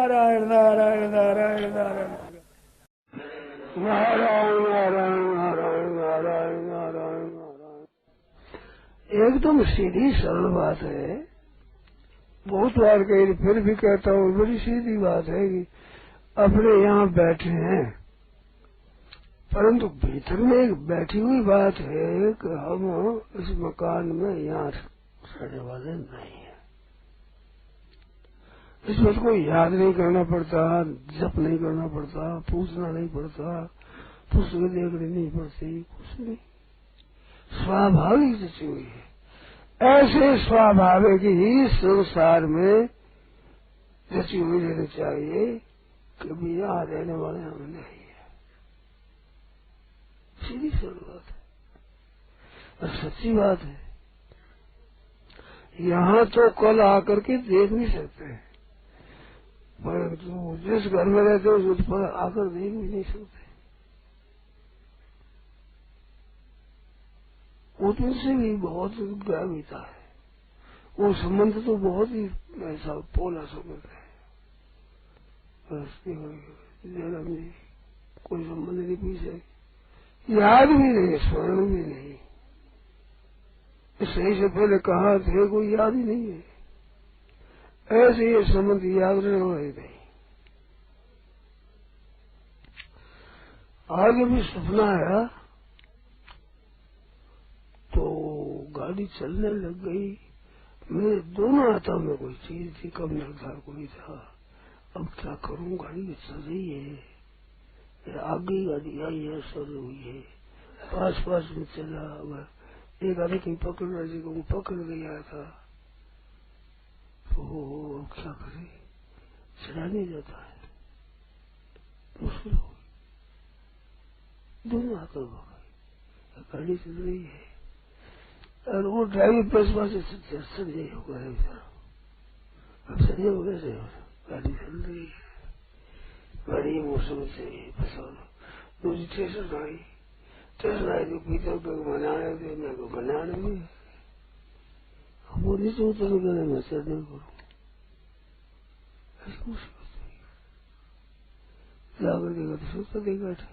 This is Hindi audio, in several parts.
नारायण नारायण नारायण नारायण नारायण नारायण नारायण नारायण नारायण नारायण। एकदम सीधी सरल बात है। बहुत बार कही, फिर भी कहता हूँ, बड़ी सीधी बात है कि अपने यहाँ बैठे हैं, परंतु भीतर में एक बैठी हुई बात है कि हम इस मकान में यहाँ रहने वाले नहीं है। इस बात को याद नहीं करना पड़ता, जप नहीं करना पड़ता, पूछना नहीं पड़ता, पुस्तक देखनी नहीं पड़ती, कुछ नहीं, स्वाभाविक रची हुई है। ऐसे स्वाभाविक ही संसार में रची हुई रहनी चाहिए कि भी यहाँ रहने वाले हम नहीं है। सीधी सरल बात है और सच्ची बात है। यहाँ तो कल आकर के देख नहीं सकते, पर जिस घर में रहते हो उस पर आकर देख भी नहीं सकते। वो तो उससे भी बहुत गहरीता है। वो संबंध तो बहुत ही ऐसा पोला संबंध है। बस जयराम जी कोई संबंध नहीं, पीछे याद भी नहीं, स्मरण भी नहीं, सही से पहले कहा थे कोई याद ही नहीं है। ऐसे ये संबंध याद रहने वाले नहीं। आज अभी सपना आया तो गाड़ी चलने लग गई। मेरे दोनों हाथों में कोई चीज थी, कम निर्धार कोई था। अब क्या करूं, गाड़ी चल रही है, आगे गाड़ी आई है, सर हुई है, पास पास में चला। एक आदमी कहीं पकड़ रहा जी को पकड़ गया था, तो अब क्या करे, चला नहीं जाता है, मुश्किल हो गई। दोनों हाथों में गाड़ी चल रही है और वो ड्राइवर पेशवा से संजय हो गया। अब संजय हो गए, गाड़ी चल रही है, बड़ी मौसम से दूसरी स्टेशन आई, स्टेशन आई तो पीछे बना रहे थे, मैं को बना रही है। वो नीचे उतर गए, मैं चढ़ने करूँ, ऐसी मुसीबत हुई। जाकर देखा तो सोचता देखा था,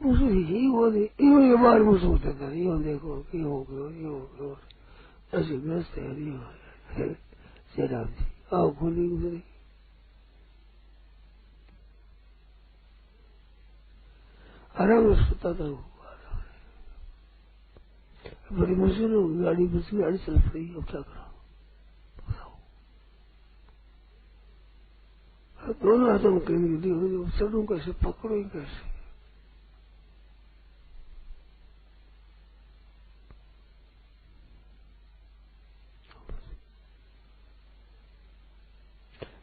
मुझे यही वो यूं ये बार मुझे सोचता था, यूं देखो कि हो गयो ऐसी ग्रस्त है। जयराम जी आओ खोली गुजरी, आराम से सोता था। बड़ी मुश्किल हो गई, गाड़ी बच गई, गाड़ी चल पड़ी। अब क्या करो, दोनों हाथों में कहीं चढ़ू कैसे, पकड़ू कैसे।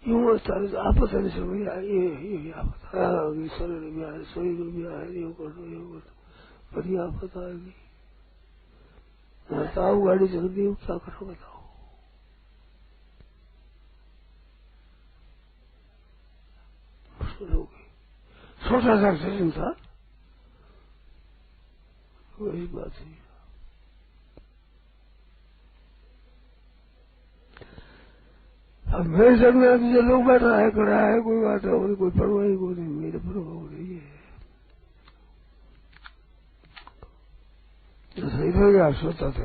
यूं आपस आने से भैया ये आपत आ गई, शरीर में आए, शरीर में आए, यूं कर दो, बड़ी आफत आ गई। बताओ गाड़ी चल गई, क्या करो बताओ। मुश्किल हो गई। छोटा सा एक्सीडेंट था, वही बात है। अब मेरे संग में जो लोग बैठा है, खड़ा है, कोई बात है, कोई परवाह ही कोई नहीं, मेरे परवाह हो रही है। तो सही हो गया, सोता था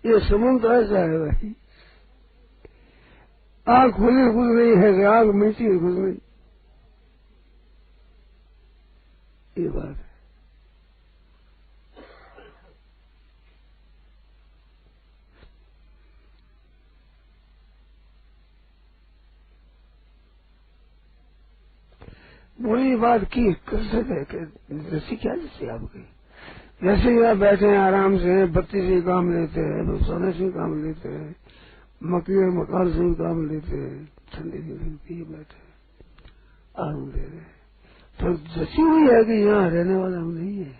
ये संबंध ऐसा है भाई। आंख खुली खुद नहीं है, आंख मिलती है खुद नहीं, ये बात है। बोली बात की कर सके जैसी क्या, जैसे आपकी जैसे यहाँ बैठे हैं आराम से, बत्ती से काम लेते हैं, सोने से काम लेते हैं, मकई और मकान से काम लेते हैं, ठंडी पिए बैठे आराम ले रहे, तो जैसी हुई है कि यहाँ रहने वाला हम नहीं है।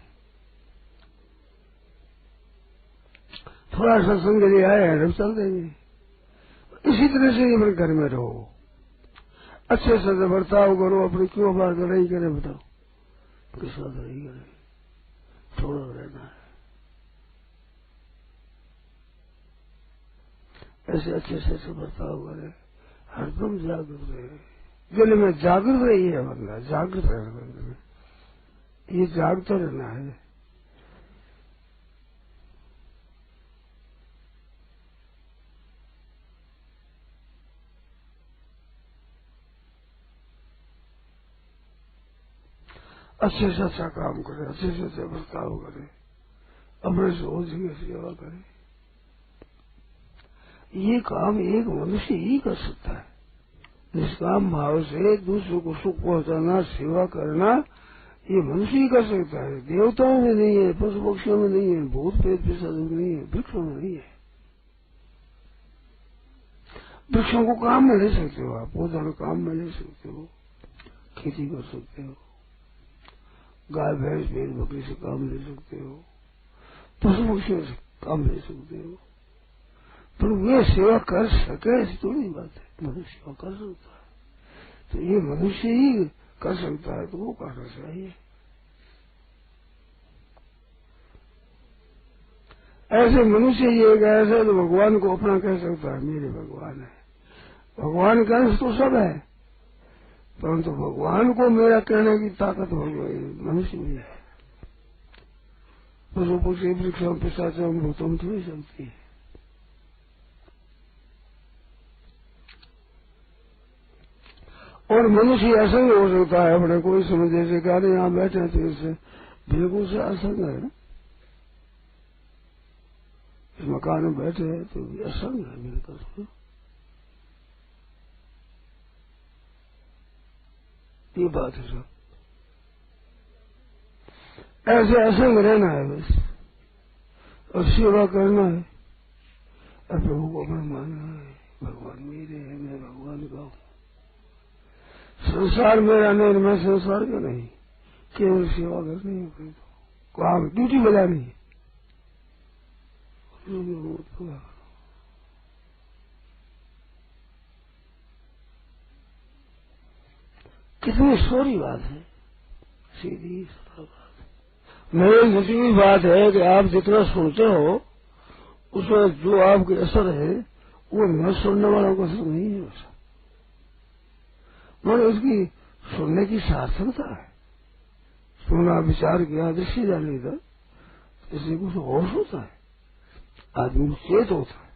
थोड़ा सत्संग के लिए आए हैं, हम चल देंगे। इसी तरह से अपने घर में रहो, अच्छे से बर्ताव करो, अपनी क्यों बात नहीं करे बताओ, किस बात नहीं करे, थोड़ा रहना है। ऐसे अच्छे से बर्ताव करे, हरदम जागृत रहे, दिल में जागृत रही है, बंदा जागृत रहना, ये जागता रहना है। अच्छे से अच्छा काम करे, अच्छे से अच्छा बर्ताव करे, अपने सोच की सेवा करे। ये काम एक मनुष्य ही कर सकता है। निष्काम भाव से दूसरों को सुख पहुंचाना, सेवा करना, ये मनुष्य ही कर सकता है। देवताओं में नहीं है, पशु पक्षियों में नहीं है, भूत प्रेत पिशाच में नहीं है, वृक्षों में नहीं है। वृक्षों को काम में ले सकते हो आप, पौधों को काम में ले सकते हो, खेती कर सकते हो, गाय भैंस भेड़ बकरी से काम ले सकते हो, पशु पक्षियों से काम ले सकते हो, पर वे सेवा कर सके ऐसी थोड़ी बात है। मनुष्य सेवा कर सकता है, तो ये मनुष्य ही कर सकता है, तो वो करना चाहिए। ऐसे मनुष्य ये ऐसे तो भगवान को अपना कह सकता है, मेरे भगवान है। भगवान का अंश तो सब है, परंतु भगवान को मेरा कहने की ताकत हो गई मनुष्य में है। पशु पक्षी वृक्षों पिशाचों भूतों में थोड़ी सकती है। और मनुष्य ऐसा ही हो सकता है, अपने कोई समझ जैसे कहा यहाँ बैठे हैं तो इससे बिल्कुल से असंग है ना, इस मकान में बैठे हैं तो असंग है बिल्कुल। ये बात है सब, ऐसे असंग रहना है बस, और सेवा करना है, और प्रभु को अपना मानना है। भगवान मेरे है, मैं भगवान का हूँ। संसार मेरा नहीं, मैं संसार का नहीं, केवल सेवा करनी है, काम ड्यूटी बजानी है। कितनी सोरी बात है, सीधी बात। मेरी जितनी बात है कि आप जितना सुनते हो उसमें जो आपके असर है वो न सुनने वालों का असर नहीं है उसका, मगर उसकी सुनने की सार्थकता है। सुना, विचार किया, दृष्टि जाने का, इसलिए कुछ होश होता है, आदमी चेत होता है।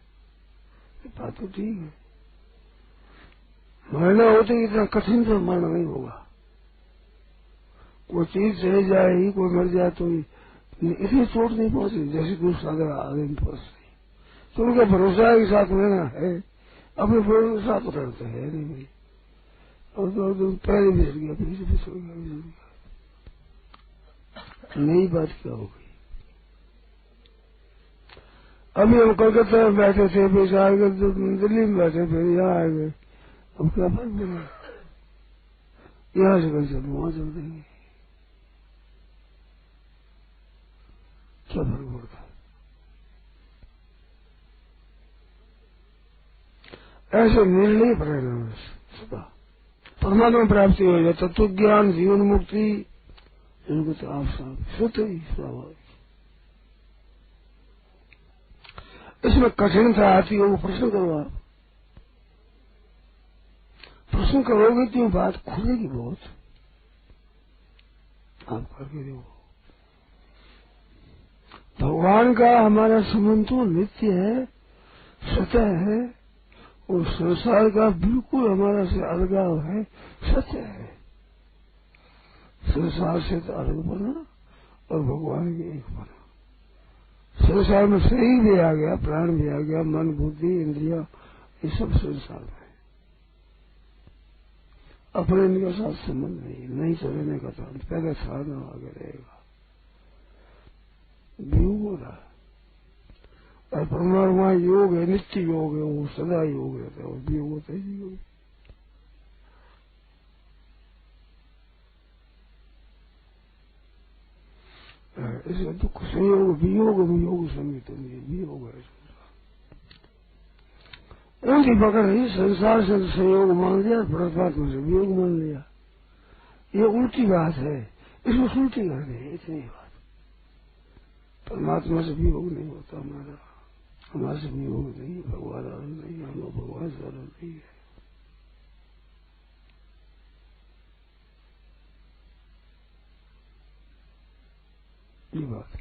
ये बात तो ठीक है। मरना हो तो इतना कठिन से मरना नहीं होगा। कोई चीज चले जाएगी, कोई मर जाए तो इतनी चोट नहीं पहुंची जैसे दूसरा अगर आगे में पहुंच रही, तो उनका भरोसा के साथ रहना है, अपने भरोसे के साथ रहते है नहीं भाई। और तो पहले बिछड़ गया, पीछे बिछड़ गया, नई बात क्या हो गई। अभी हम कलकत्ता में बैठे थे, फिर आ गए दिल्ली में बैठे, फिर यहाँ आ गए। अब क्या फर्क पड़ा, यहाँ से कल चल वहां चल देंगे, क्या फर्क पड़ता है। ऐसे निर्णय पर रहना सदा परमात्मा प्राप्ति हो जाए, तत्व ज्ञान, जीवन मुक्ति, इनको तो आप साथ स्वतः ही स्वाभाविक। इसमें कठिनता आती है, वो प्रश्न करो आप, प्रश्न करोगे तो बात खुलेगी बहुत, आप करके देखो। भगवान का हमारा संबंध तो नित्य है, सतह है, और संसार का बिल्कुल हमारा से अलगाव है, सत्य है। संसार से तो अलग बना और भगवान के एक बना। संसार में शरीर भी आ गया, प्राण भी आ गया, मन बुद्धि इंद्रिया, ये सब संसार में है। अपने इनके साथ संबंध नहीं चलने का तो पहले साधना आगे रहेगा, वियोग हो रहा है। और परमात्मा योग है, नित्य योग है, वो सदा योग रहता है, और वियोग होता ही योग। इसलिए दुख संयोग वियोग, वियोग संगीत वियोग है। उनकी पकड़ है, संसार से संयोग मान लिया, परमात्मा से वियोग मान लिया, ये उल्टी बात है, इसको उल्टी कर दे, इतनी बात। परमात्मा से वियोग नहीं होता हमारा, हमारे से वियोग नहीं है, भगवान आनंद नहीं है, हम भगवान से आनंद नहीं है। ये बात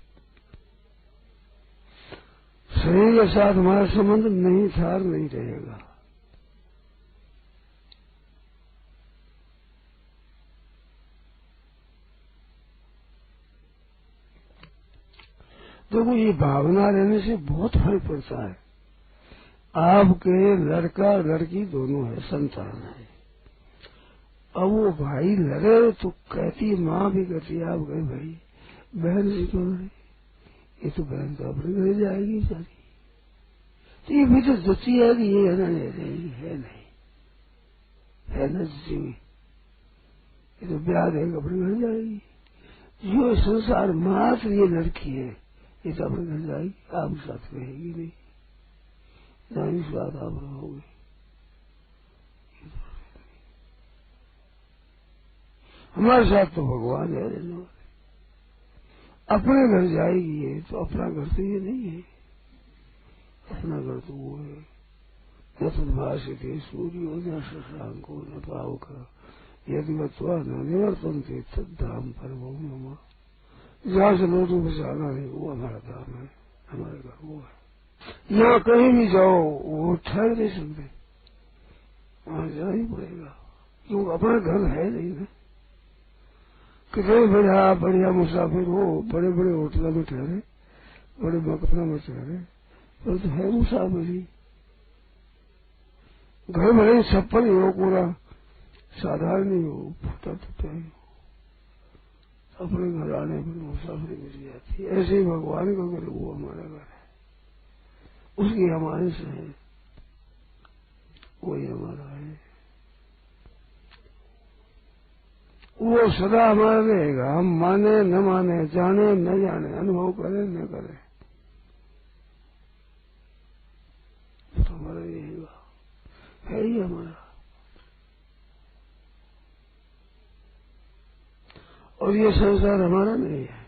शरीर के साथ हमारा संबंध नहीं था और नहीं रहेगा। देखो ये भावना रहने से बहुत फर्क पड़ता है। आपके लड़का लड़की दोनों है, संतान है। अब वो भाई लड़े तो कहती माँ भी कहती है, आप गए भाई बहन भी कौन है, ये तो बहन तो अपने घर जाएगी सारी, तो ये भी तो सोची है कि ये है ना ले जाएगी, है नहीं है ना सोची में, ये तो ब्याह देगा अपने घर जाएगी। जो संसार मात्र ये लड़की है, ये तो अपने घर जाएगी, आप साथ रहेगी नहीं, जानी साथ आप रहोगे। हमारे साथ तो भगवान है, अपने घर जाएगी ये, तो अपना घर तो ये नहीं है, अपना घर तो वो है। यथभाषिते सूर्यो न शशांको न पावक यदि वत्वा न निवर्तन्ते तद्धाम परमो मम। जहाँ से लोगों को जाना नहीं, वो हमारा धाम है, हमारे घर वो है। यहाँ कहीं भी जाओ वो ठहर नहीं सकते, वहां जाना ही पड़ेगा, क्योंकि अपना घर है नहीं ना। कितने बढ़िया बढ़िया मुसाफिर हो, बड़े बड़े होटलों में ठहरे, बड़े मकानों में ठहरे, तो है मुसाफिरी। घर भले छप्पन ही हो, पूरा साधारण ही हो, फूटा टूटा ही हो, अपने घर आने पर मुसाफिरी मिल जाती है। ऐसे ही भगवान का घर वो हमारा घर है, उसकी हमारे से है, वही हमारा है, वो सदा हमारा रहेगा। हम माने न माने, जाने न जाने, अनुभव करें न करें, तो हमारा रहेगा, है ही हमारा। और ये संसार हमारा नहीं है।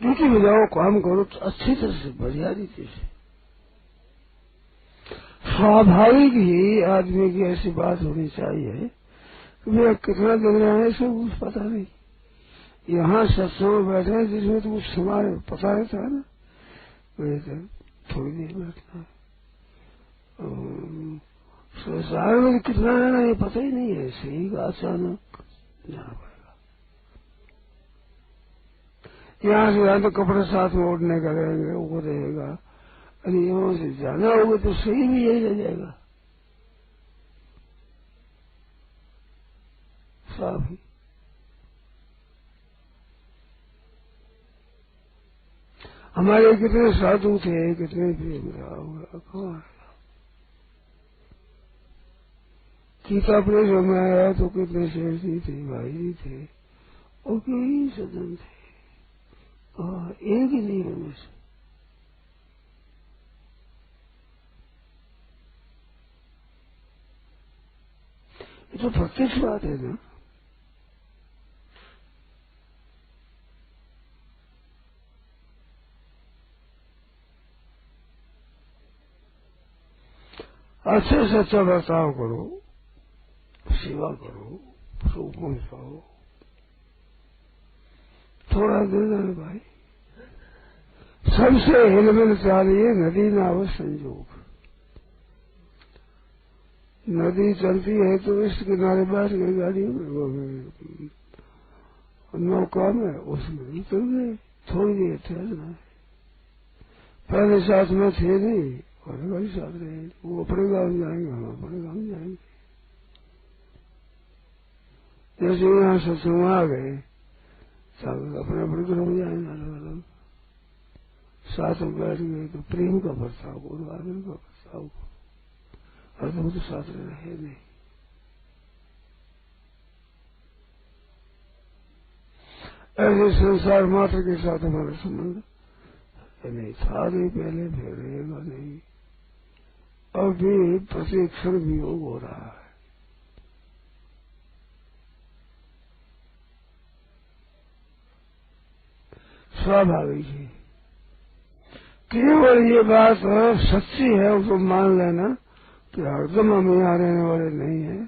ड्यूटी में जाओ, काम करो तो अच्छी तरह से, बढ़िया रीति से। स्वाभाविक ही आदमी की ऐसी बात होनी चाहिए कि मेरा कितना दिन रहा है सब कुछ पता नहीं। यहाँ सत्संग में बैठे हैं जिसमें तो कुछ हमारे पता रहता है ना, वैसे थोड़ी देर बैठना है। संसार में कितना रहना ये पता ही नहीं है, सही का अचानक जाना पड़ेगा। यहाँ से यहाँ तो कपड़े साथ में ओढ़ने का रहेंगे, वो रहेगा, और यहाँ से जाना होगा तो सही भी यही रह जाएगा, साफ ही। हमारे कितने साधु थे, कितने प्रेम रहा होगा, कौन गीता प्रेस में आया तो कितने शेष जी थे, भाई जी थे, और कई सदन थे, और एक ही नहीं उनमें से। ये तो प्रत्यक्ष बात है ना। अच्छे से अच्छा बर्ताव करो, सेवा करो, सुख पहुंचाओ, थोड़ा दे दे भाई। सबसे हिलमिल चाहिए नदी नाव संयोग। नदी चलती है तो इस किनारे बैठ गई गाड़ी में, नौका में, उसमें निकल गए, थोड़ी देर ठहरना है। पहले साथ में थे नहीं, और गाड़ी साथ रहे, वो अपने गाँव जाएंगे, हम अपने गाँव जाएंगे। जैसे यहाँ सत्संग आ गए, सब अपने अपने घर में जाएंगे, अलग अलग साथ में बैठ गए तो प्रेम का बर्ताव करो, आदर का बर्ताव करो, और तुम तो साथ रहे नहीं। ऐसे संसार मात्र के साथ हमारा संबंध नहीं था नहीं पहले, फिर रहेगा नहीं, अभी प्रशिक्षण भी योग हो रहा है। स्वाभाविक है, केवल ये बात सच्ची है, उसको मान लेना कि हरदम हम यहाँ रहने वाले नहीं है,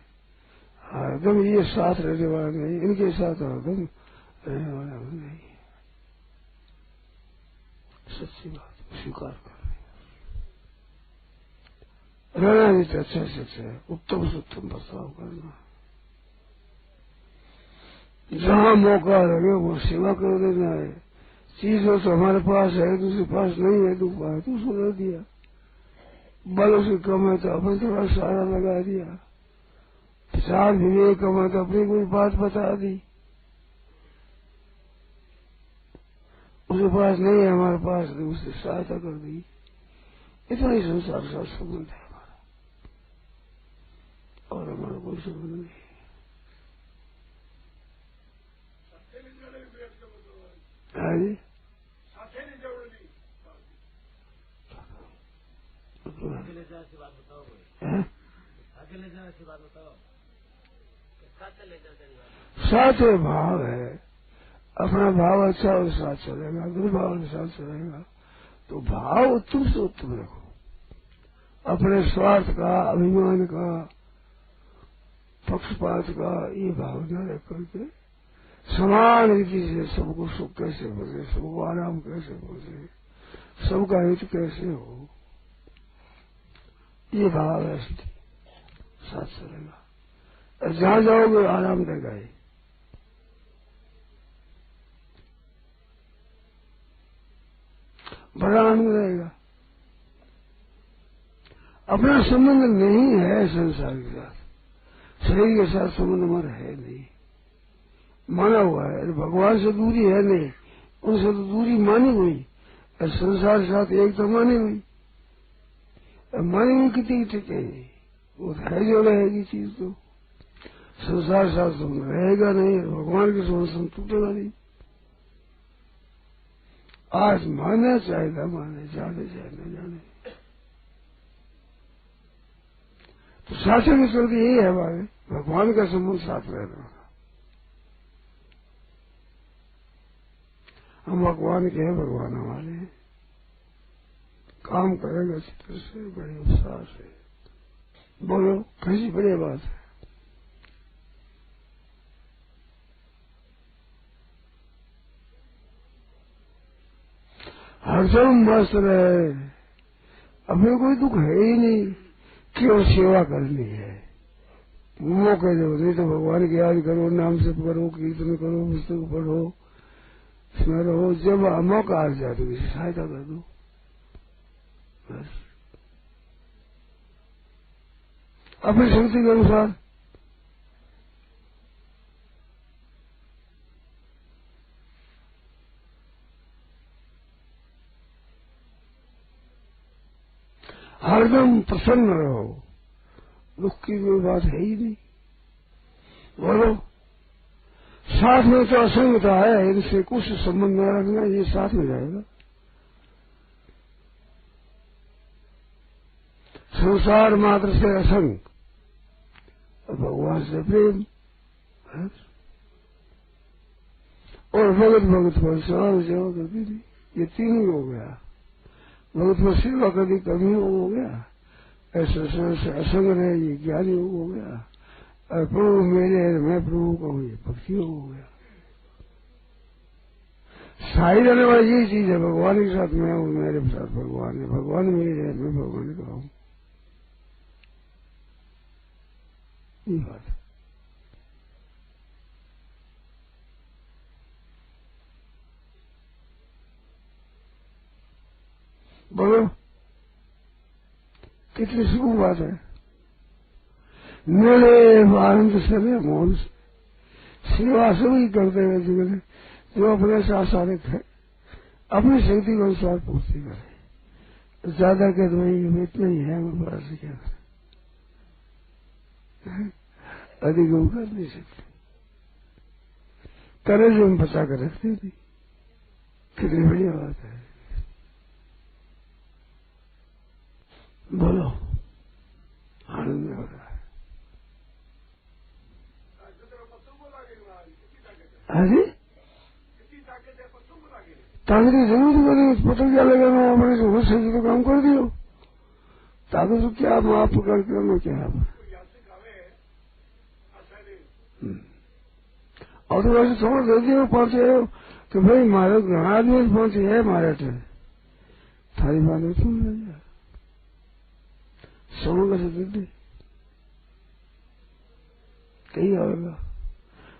हरदम ये साथ रहने वाले नहीं, इनके साथ हरदम रहने वाले हम नहीं है। सच्ची बात स्वीकार करनी, रहना भी तो अच्छे से अच्छा, उत्तम से उत्तम बर्ताव करना, जहाँ मौका लगे वो सेवा कर देना है। चीज हो तो हमारे पास है, दूसरे पास नहीं है, तू पास तो उसको दे दिया, बल उसकी कम है तो अपने थोड़ा सारा लगा दिया, विचार विवेक कम है तो अपनी कोई बात बता दी, उसके पास नहीं है हमारे पास तो उससे सहायता कर दी। इतना ही संसार साथ संबंध है हमारा, और हमारा कोई संबंध नहीं। हाँ जी, अकेले जाने की बात बताओ, अकेले जाने की बात बताओ, साथ ले जाते साथ में भाव है, अपना भाव अच्छा और साथ चलेगा, दुर्भाव के साथ चलेगा, तो भाव उत्तम से उत्तम रखो, अपने स्वार्थ का, अभिमान का, पक्षपात का ये भाव न रख करके समान रीति से सबको सुख कैसे पहुंचे, सबको आराम कैसे पहुंचे, सबका हित कैसे हो, ये भाव है, साथ चलेगा। और जहां जाओगे आराम देगा ही, बड़ा आनंद रहेगा। अपना संबंध नहीं है संसार के साथ, शरीर के साथ संबंध हमारा है नहीं, माना हुआ है। भगवान से दूरी है नहीं, उनसे तो दूरी मानी हुई, और संसार के साथ एक तो मानी हुई, मानी हुई कितनी टिकेगी, वो है जो रहेगी चीज, तो संसार के साथ संबंध रहेगा नहीं, भगवान के संबंध टूटेगा नहीं। आज माने चाहे न माने, जाने चाहे न जाने, तो शासन में चलती यही है हमारे, भगवान का संबंध साथ रहना। हम भगवान के हैं, भगवान हमारे हैं, काम करेंगे अच्छी तरह से, बड़े उत्साह से। बोलो कैसी बड़ी बात है। हरदम मस्त रहे, अपने कोई दुख है ही नहीं, केवल सेवा करनी है, मौके दो, नहीं तो भगवान की याद करो, नाम से करो, कीर्तन करो, पुस्तक पढ़ो, इसमें रहो, जब मौका आ जाए तो किसी सहायता कर दो, बस अपनी शक्ति के अनुसार। हरदम प्रसन्न रहो, दुख की कोई बात है ही नहीं। बोलो साथ में तो असंगता है, इनसे कुछ संबंध न रखना, ये साथ में जाएगा। संसार मात्र से असंग और भगवान से प्रेम, और भगत भगत पर सेवा करती थी, ये तीन ही हो गया। भगत में सेवा कभी कमी हो गया, ऐसे से असंग रहे, ये ज्ञानी हो गया, और प्रभु मेरे मैं प्रभु कहूँ, ये भक्ति हो गया। साई रहने वाली यही चीज है, भगवान के साथ मैं हूँ, मेरे साथ भगवान है, भगवान मेरे है, मैं भगवान का हूँ, ये बात है। बोलो कितनी सुख बात है। मेरे आनंद से मोहन सेवा सभी करते हुए जीवन जो अपने साथ सारे है, अपनी शक्ति के अनुसार पूर्ति करे। ज्यादा कह दो भाई इतना ही है मेरे पास, क्या करें, अधिक हम कर नहीं सकते, करे जो हम बचा कर रखते नहीं। कितनी बढ़िया बात है। बोलो आनंद हो रहा है। हाँ जी, ताकि जरूरत नहीं पता क्या लगाना अपने से हो सके तो काम कर दियो ताकि तो क्या माफ करके क्या और तो वैसे थोड़ा दे दियो पहुंचे कि भाई मारे घना आदमी पहुंचे है मारे थे थारी बात में सुन लिया समझ कैसे दे दे कहीं आएगा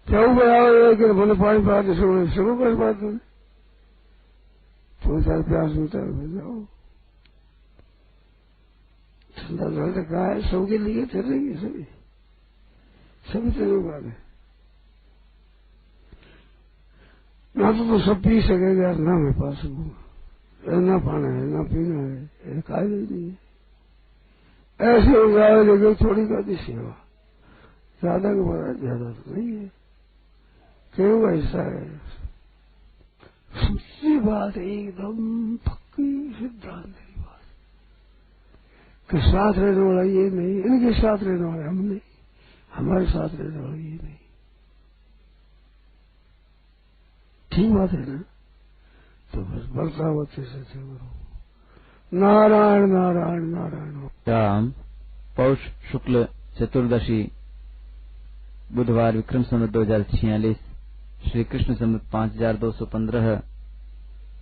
क्या बनाओ कि मैंने पानी पा के शुरू कर बात है तो चार प्यास उतर जाओ ठंडा जल रखा है सबके लिए चलेंगे सभी चलो बात है ना तो सब पी सकेगा ना मैं पा सकूंगा ना पाना है ना पीना है खाए नहीं है ऐसे हो जाए लेकिन थोड़ी करती सेवा ज्यादा के बाद ज्यादा तो नहीं है क्यों ऐसा है सच्ची बात एकदम पक्की सिद्धांत की बात कि साथ रहने वाला ये नहीं इनके साथ रहने वाला हम नहीं हमारे साथ रहने वाला ये नहीं ठीक बात है ना तो बस बर्ताव अच्छे से करो नारायण नारायण नारायण राम पौष शुक्ल चतुर्दशी बुधवार विक्रम संवत 2046 श्री कृष्ण संवत 5215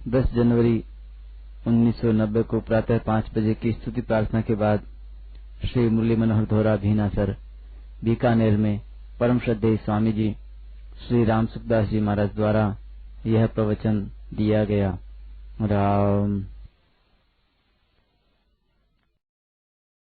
10 जनवरी 1990 को प्रातः 5 बजे की स्तुति प्रार्थना के बाद श्री मुरली मनोहर धोरा भीनासर बीकानेर में परम श्रद्धेय स्वामी जी श्री राम सुखदास जी महाराज द्वारा यह प्रवचन दिया गया। राम